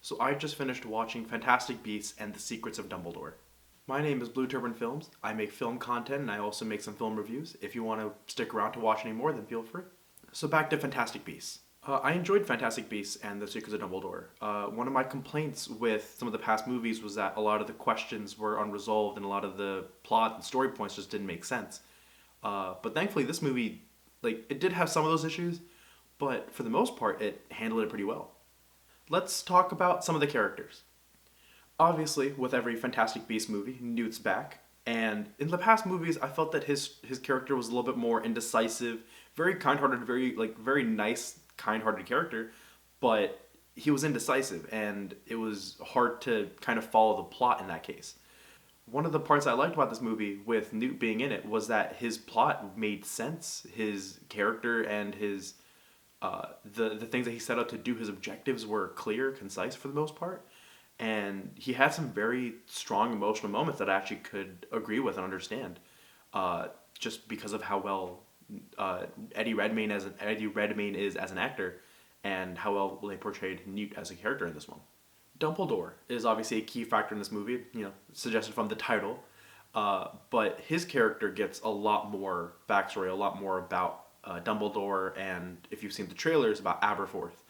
So I just finished watching Fantastic Beasts and the Secrets of Dumbledore. My name is Blue Turban Films. I make film content and I also make some film reviews. If you want to stick around to watch any more, then feel free. So back to Fantastic Beasts. I enjoyed Fantastic Beasts and the Secrets of Dumbledore. One of my complaints with some of the past movies was that a lot of the questions were unresolved and a lot of the plot and story points just didn't make sense. But thankfully, this movie, it did have some of those issues, but for the most part, it handled it pretty well. Let's talk about some of the characters. Obviously, with every Fantastic Beasts movie, Newt's back. And in the past movies, I felt that his character was a little bit more indecisive, very kind-hearted, very nice, kind-hearted character, but he was indecisive, and it was hard to kind of follow the plot in that case. One of the parts I liked about this movie, with Newt being in it, was that his plot made sense. His character and his the things that he set out to do, his objectives were clear, concise for the most part, and he had some very strong emotional moments that I actually could agree with and understand, just because of how well Eddie Redmayne is as an actor, and how well they portrayed Newt as a character in this one. Dumbledore is obviously a key factor in this movie, suggested from the title, but his character gets a lot more backstory, a lot more about Dumbledore, and if you've seen the trailers, about Aberforth,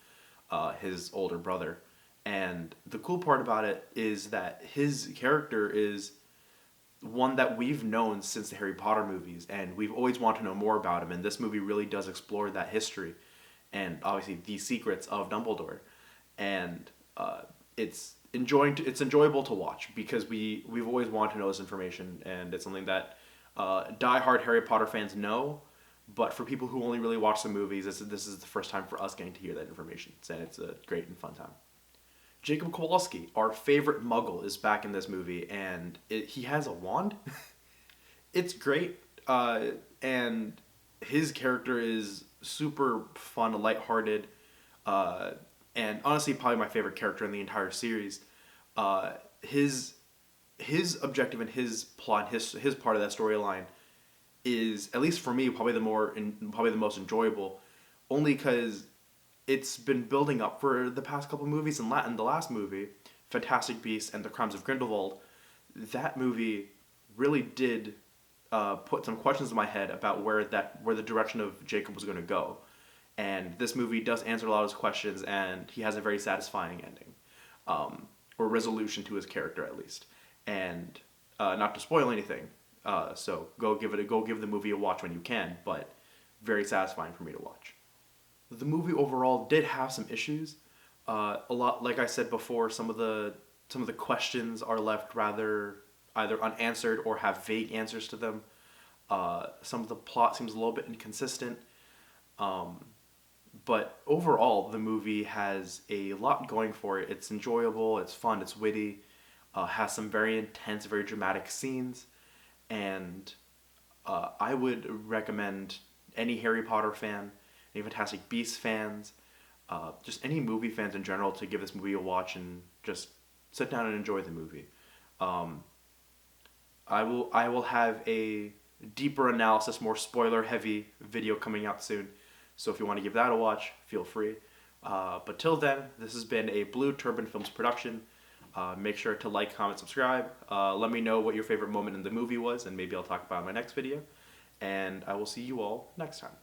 his older brother. And the cool part about it is that his character is one that we've known since the Harry Potter movies, and we've always wanted to know more about him, and this movie really does explore that history, and obviously the secrets of Dumbledore. And it's enjoyable to watch, because we've always wanted to know this information, and it's something that die-hard Harry Potter fans know, but for people who only really watch the movies, this is the first time for us getting to hear that information, and it's a great and fun time. Jacob Kowalski, our favorite Muggle, is back in this movie, and he has a wand. It's great, and his character is super fun, lighthearted, and honestly probably my favorite character in the entire series. His objective and his plot, his part of that storyline is, at least for me, probably the most enjoyable, only because it's been building up for the past couple movies. In the last movie, Fantastic Beasts and the Crimes of Grindelwald, that movie really did put some questions in my head about where the direction of Jacob was going to go. And this movie does answer a lot of his questions, and he has a very satisfying ending, or resolution to his character at least. And not to spoil anything, so go give the movie a watch when you can. But very satisfying for me to watch. The movie overall did have some issues. A lot, like I said before, some of the questions are left rather either unanswered or have vague answers to them. Some of the plot seems a little bit inconsistent. But overall, the movie has a lot going for it. It's enjoyable, it's fun, it's witty, has some very intense, very dramatic scenes, and I would recommend any Harry Potter fan, any Fantastic Beasts fans, just any movie fans in general, to give this movie a watch and just sit down and enjoy the movie. I will have a deeper analysis, more spoiler-heavy video coming out soon, so if you want to give that a watch, feel free. But till then, this has been a Blue Turban Films production. Make sure to like, comment, subscribe. Let me know what your favorite moment in the movie was, and maybe I'll talk about it in my next video. And I will see you all next time.